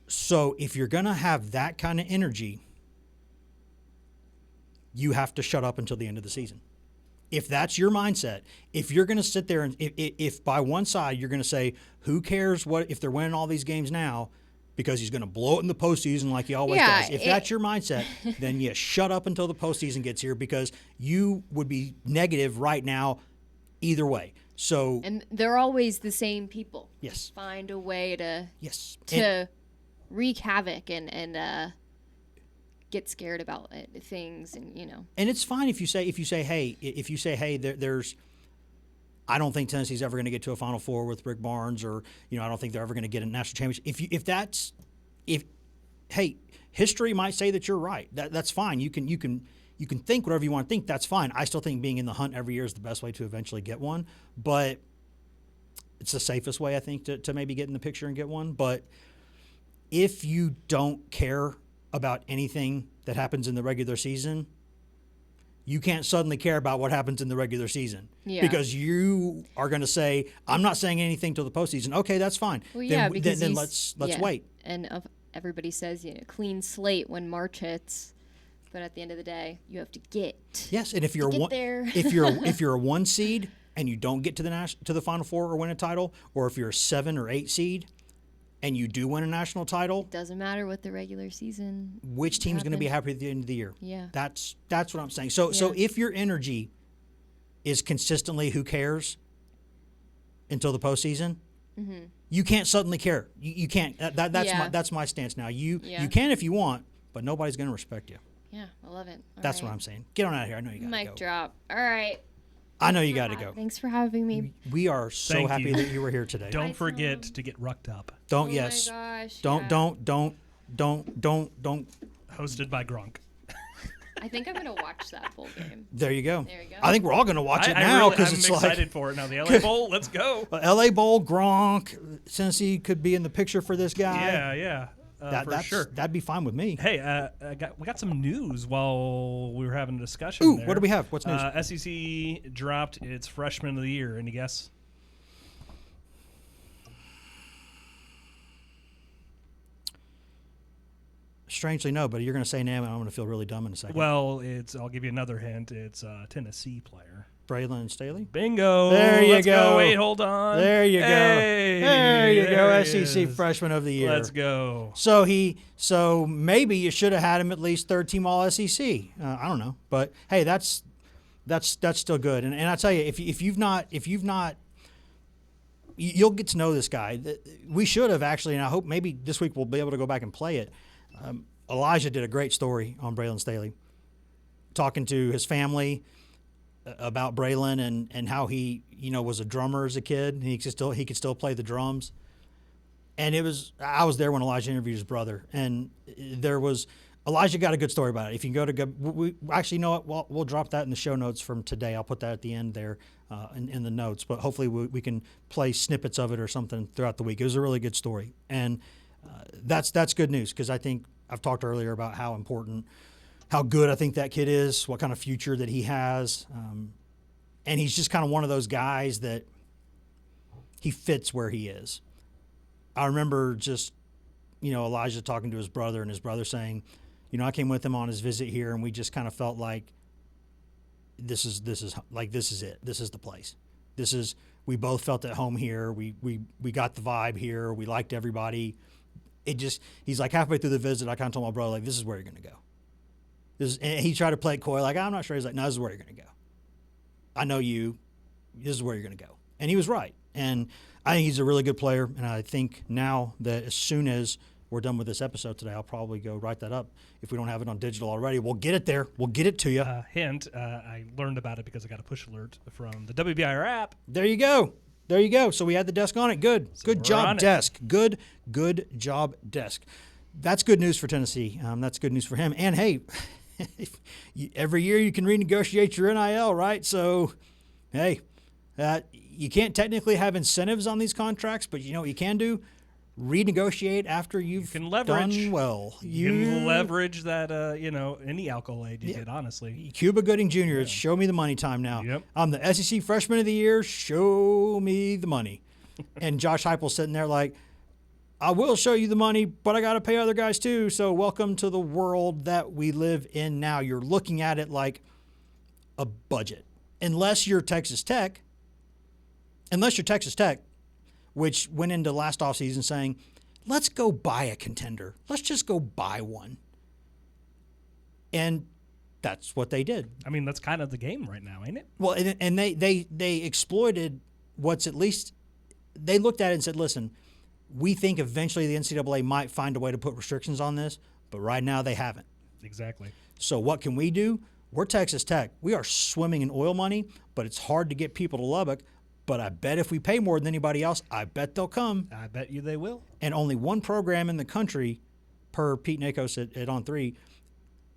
So if you're going to have that kind of energy, you have to shut up until the end of the season. If that's your mindset, if you're going to sit there and if by one side you're going to say, who cares what if they're winning all these games now because he's going to blow it in the postseason like he always does. If that's your mindset, then you shut up until the postseason gets here because you would be negative right now either way. So and they're always the same people. Yes. Find a way to and wreak havoc and get scared about things, and And it's fine if you say hey, there's I don't think Tennessee's ever going to get to a Final Four with Rick Barnes, or I don't think they're ever going to get a national championship. If hey, history might say that you're right. That's fine. You can think whatever you want to think. That's fine. I still think being in the hunt every year is the best way to eventually get one, but it's the safest way I think to maybe get in the picture and get one. But if you don't care about anything that happens in the regular season, you can't suddenly care about what happens in the regular season because you are going to say, I'm not saying anything till the postseason. Okay, that's fine. Well, then let's wait. And everybody says, clean slate when March hits, but at the end of the day, you have to get. Yes, and if you're if you're a 1 seed and you don't get to the Final Four or win a title, or if you're a 7 or 8 seed and you do win a national title, doesn't matter what the regular season. Which team's going to be happy at the end of the year? Yeah, that's what I'm saying. So if your energy is consistently who cares until the postseason, you can't suddenly care. You can't. That's my stance now. You can if you want, but nobody's going to respect you. Yeah, I love it. That's what I'm saying. Get on out of here. I know you got to go. Mic drop. All right. I know you got to go. Thanks for having me. We are so happy that you were here today. Don't forget to get rucked up. My gosh. Don't. Hosted by Gronk. I think I'm gonna watch that full game. There you go. I think we're all gonna watch it now because it's I'm like excited for it now. The LA Bowl, let's go. LA Bowl, Gronk, Tennessee could be in the picture for this guy. Yeah. For sure. That'd be fine with me. Hey, we got some news while we were having a discussion. What do we have? What's news? SEC dropped its freshman of the year. Any guess? Strangely, no, but you're going to say name, and I'm going to feel really dumb in a second. Well, I'll give you another hint. It's a Tennessee player. Braylon Staley? Bingo. There you go. Wait, hold on. There you go. Hey, there you go. he SEC is. Freshman of the Year. Let's go. So maybe you should have had him at least third team All SEC. I don't know, but hey, that's still good. And I tell you, if you've not, you'll get to know this guy. We should have actually, and I hope maybe this week we'll be able to go back and play it. Elijah did a great story on Braylon Staley, talking to his family about Braylon and how he was a drummer as a kid and he could still play the drums. And I was there when Elijah interviewed his brother, and Elijah got a good story about it. If you can we actually, you know what, we'll drop that in the show notes from today. I'll put that at the end there in the notes, but hopefully we can play snippets of it or something throughout the week. It was a really good story, and that's good news because I think I've talked earlier about how good I think that kid is, what kind of future that he has. And he's just kind of one of those guys that he fits where he is. I remember just, Elijah talking to his brother and his brother saying, I came with him on his visit here and we just kind of felt like this is it. This is the place. We both felt at home here. We got the vibe here. We liked everybody. He's like halfway through the visit, I kind of told my brother, like, this is where you're going to go. And he tried to play it coy, like, I'm not sure. He's like, no, this is where you're going to go. I know you. This is where you're going to go. And he was right. And I think he's a really good player. And I think now that as soon as we're done with this episode today, I'll probably go write that up. If we don't have it on digital already, we'll get it there. We'll get it to you. Hint, I learned about it because I got a push alert from the WBIR app. There you go. So we had the desk on it. Good. Good job, desk. Good job, desk. That's good news for Tennessee. That's good news for him. And, hey, every year you can renegotiate your NIL, right? So, hey, you can't technically have incentives on these contracts, but you know what you can do? renegotiate after you've can leverage. done well. You can leverage that, any accolade you get, honestly. Cuba Gooding Jr., it's show me the money time now. Yep. I'm the SEC Freshman of the Year, show me the money. And Josh Heupel's sitting there like, I will show you the money, but I got to pay other guys too. So welcome to the world that we live in now. You're looking at it like a budget. Unless you're Texas Tech, which went into last offseason saying, let's go buy a contender. Let's just go buy one. And that's what they did. I mean, that's kind of the game right now, ain't it? Well, and they exploited what's at least – they looked at it and said, listen, we think eventually the NCAA might find a way to put restrictions on this, but right now they haven't. Exactly. So what can we do? We're Texas Tech. We are swimming in oil money, but it's hard to get people to Lubbock. But I bet if we pay more than anybody else, I bet they'll come. I bet you they will. And only one program in the country, per Pete Nakos at On3,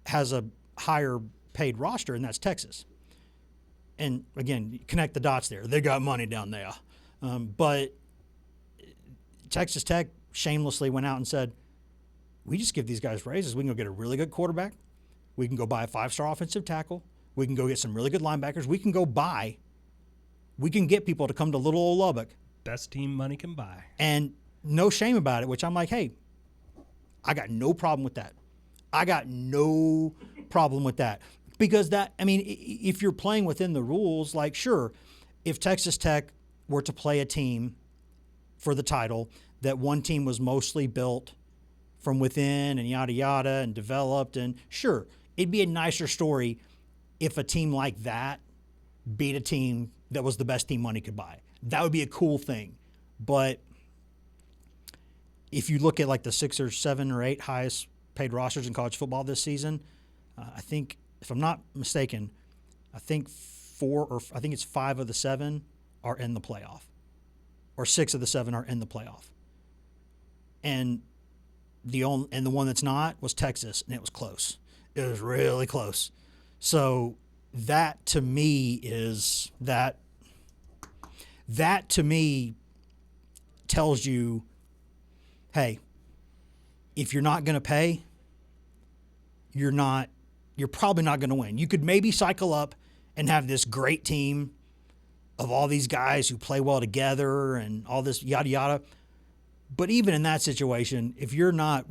has a higher paid roster, and that's Texas. And, again, connect the dots there. They got money down there. But Texas Tech shamelessly went out and said, we just give these guys raises. We can go get a really good quarterback. We can go buy a 5-star offensive tackle. We can go get some really good linebackers. We can get people to come to little old Lubbock. Best team money can buy. And no shame about it, which I'm like, hey, I got no problem with that. Because if you're playing within the rules, like, sure, if Texas Tech were to play a team for the title, that one team was mostly built from within and yada, yada, and developed, and sure, it'd be a nicer story if a team like that beat a team that was the best team money could buy. That would be a cool thing. But if you look at like the 6 or 7 or 8 highest paid rosters in college football this season, I think, if I'm not mistaken, I think 5 of the 7 are in the playoff, or 6 of the 7 are in the playoff. And the one that's not was Texas, and it was close. It was really close. So that to me tells you, hey, if you're not going to pay, you're probably not going to win. You could maybe cycle up and have this great team of all these guys who play well together and all this yada yada. But even in that situation, if you're not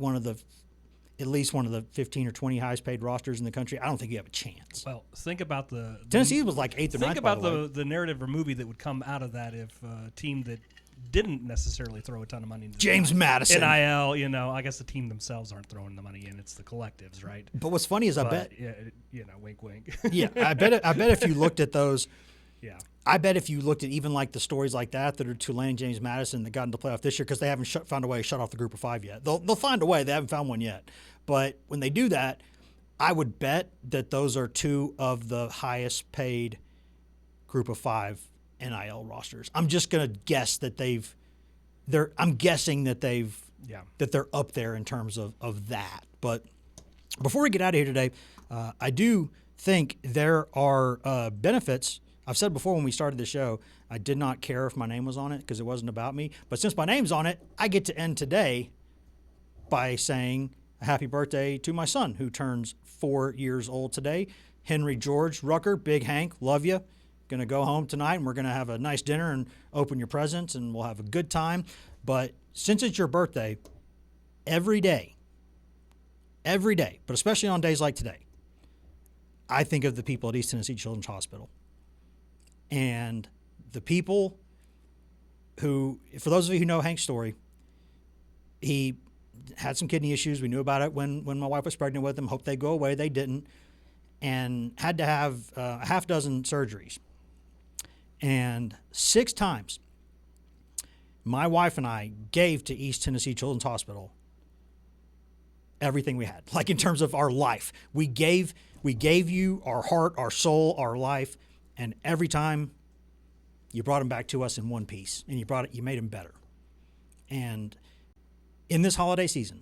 at least one of the 15 or 20 highest paid rosters in the country, I don't think you have a chance. Well, think about Tennessee was like 8th or 9th. Think about the narrative or movie that would come out of that if a team that didn't necessarily throw a ton of money into James Madison. NIL, I guess the team themselves aren't throwing the money in. It's the collectives, right? But what's funny is I bet. Yeah, wink, wink. Yeah, I bet if you looked at those. Yeah. I bet if you looked at even like the stories like that are Tulane and James Madison that got into the playoff this year, because they haven't found a way to shut off the group of 5 yet. They'll find a way. They haven't found one yet. But when they do that, I would bet that those are 2 of the highest paid group of 5 NIL rosters. I'm just going to guess that they're up there in terms of that. But before we get out of here today, I do think there are benefits. I've said before when we started the show, I did not care if my name was on it because it wasn't about me. But since my name's on it, I get to end today by saying a happy birthday to my son, who turns 4 years old today. Henry George Rucker, Big Hank, love you. Going to go home tonight, and we're going to have a nice dinner and open your presents, and we'll have a good time. But since it's your birthday, every day, but especially on days like today, I think of the people at East Tennessee Children's Hospital. And the people who, for those of you who know Hank's story, he had some kidney issues. We knew about it when my wife was pregnant with him. Hoped they'd go away. They didn't. And had to have a half dozen surgeries. And 6 times, my wife and I gave to East Tennessee Children's Hospital everything we had. Like in terms of our life. We gave you our heart, our soul, our life. And every time you brought them back to us in one piece, and you made them better. And in this holiday season,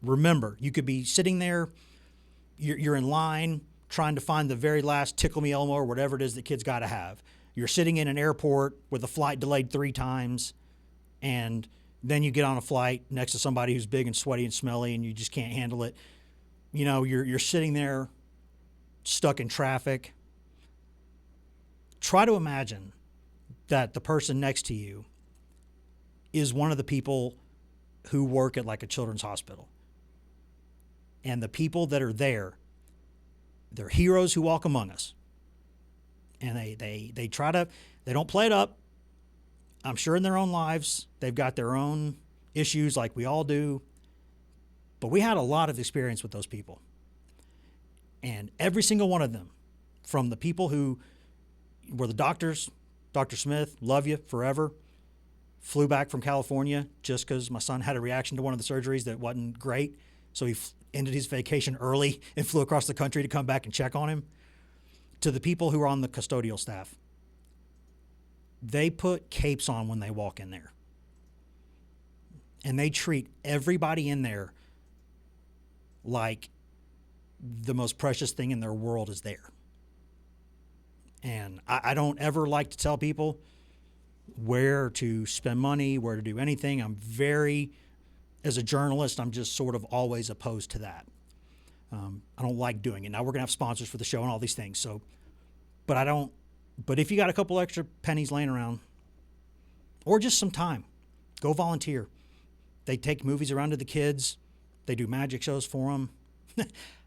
remember, you could be sitting there, you're in line trying to find the very last Tickle Me Elmo or whatever it is that kids got to have. You're sitting in an airport with a flight delayed 3 times, and Then you get on a flight next to somebody who's big and sweaty and smelly, and you just can't handle it. You know, you're sitting there stuck in traffic. Try to imagine that the person next to you is one of the people who work at like a children's hospital. And the people that are there, they're heroes who walk among us. And they try to, they don't play it up. I'm sure in their own lives, they've got their own issues like we all do. But we had a lot of experience with those people. And every single one of them, from the people who were the doctors, Dr. Smith, love you forever, flew back from California just because my son had a reaction to one of the surgeries that wasn't great. So he ended his vacation early and flew across the country to come back and check on him. To the people who are on the custodial staff, they put capes on when they walk in there. And they treat everybody in there like the most precious thing in their world is there. And I don't ever like to tell people where to spend money, where to do anything. I'm very, as a journalist, I'm just sort of always opposed to that. I don't like doing it. Now we're going to have sponsors for the show and all these things. So, but if you got a couple extra pennies laying around or just some time, go volunteer. They take movies around to the kids. They do magic shows for them.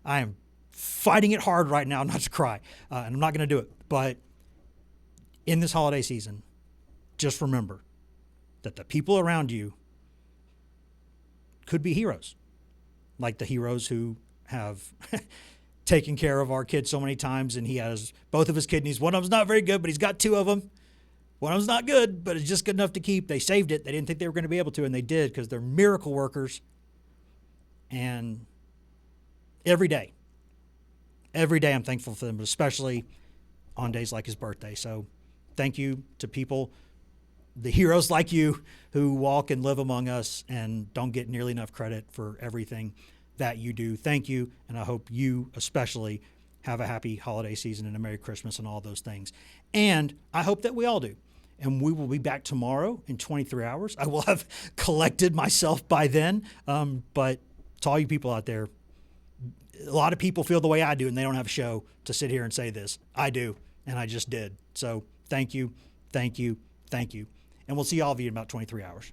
I am fighting it hard right now not to cry, and I'm not going to do it. But in this holiday season, just remember that the people around you could be heroes, like the heroes who have taken care of our kid so many times, and he has both of his kidneys. One of them's not very good, but he's got two of them. One of them's not good, but it's just good enough to keep. They saved it. They didn't think they were going to be able to, and they did because they're miracle workers. And every day I'm thankful for them, but especially on days like his birthday. So thank you to people, the heroes like you, who walk and live among us and don't get nearly enough credit for everything that you do. Thank you, and I hope you especially have a happy holiday season and a Merry Christmas and all those things. And I hope that we all do. And we will be back tomorrow in 23 hours. I will have collected myself by then. But to all you people out there, a lot of people feel the way I do, and they don't have a show to sit here and say this. I do, and I just did. So thank you, thank you, thank you. And we'll see all of you in about 23 hours.